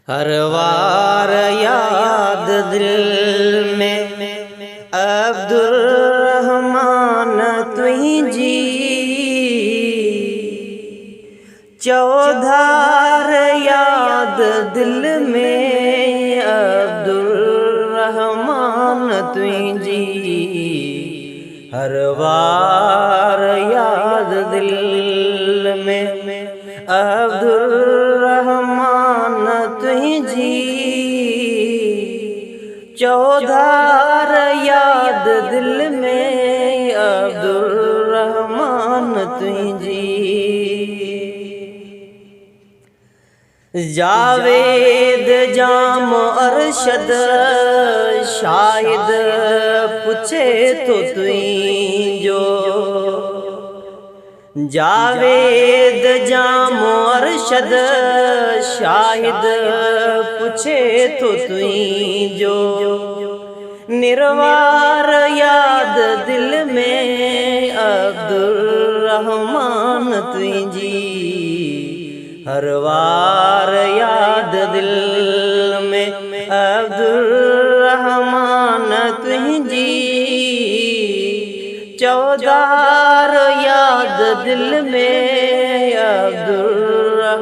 हर वार याद दिल में अब्दुर्रहमान तुझी चौधार याद दिल में अब्दुर्रहमान तुझी हर वार याद दिल में अब्दुर्रहमान तुझी चौधार याद दिल में अब्दुर्रहमान तुझी जावेद जाम अरशद शाहिद पूछे तो तुझो जावेद जाम अरशद शाहिद पूछे तो तुझो निर्वार याद दिल में अब्दुर्रहमान तुझी हर वार याद दिल में अब्दुर्रहमान तुझी चौधार याद दिल में अब्दुर्रहमान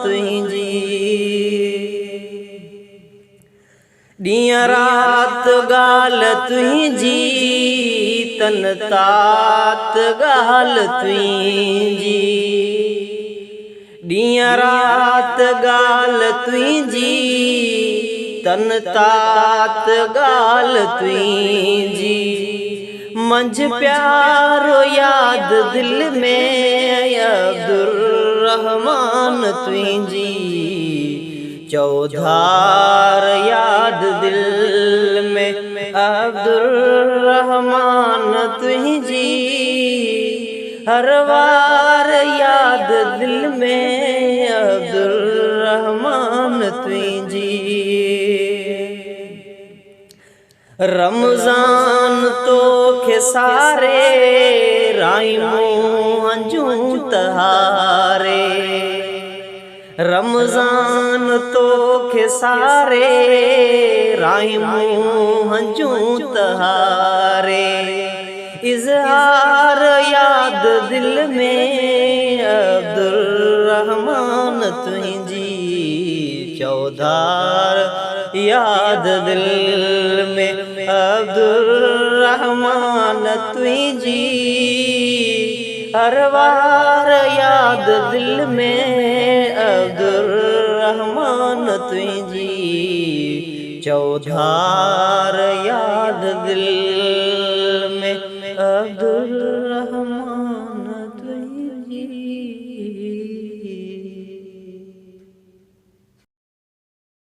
तुझी दिया रात गाल तुझी तन तात गाल तुझी दिया रात गाल तुझी तन तात गाल तुझी मंझ प्यारो याद दिल में अब्दुर्रहमान तुझी चौधार याद दिल में अब्दुर्रहमान तुझी हर वार याद दिल में अब्दुर्रहमान तुझी रमजान तो के सारे राइमो अंजू तहारे रमजान तो के सारे राइमो अंजू तहारे इजहार याद दिल में अब्दुर्रहमान तुझी चौधार याद दिल में अब्दुर्रहमान तुझी हर वार याद दिल में अब्दुर्रहमान तुझी चौधार याद दिल में अब्दुर्रहमान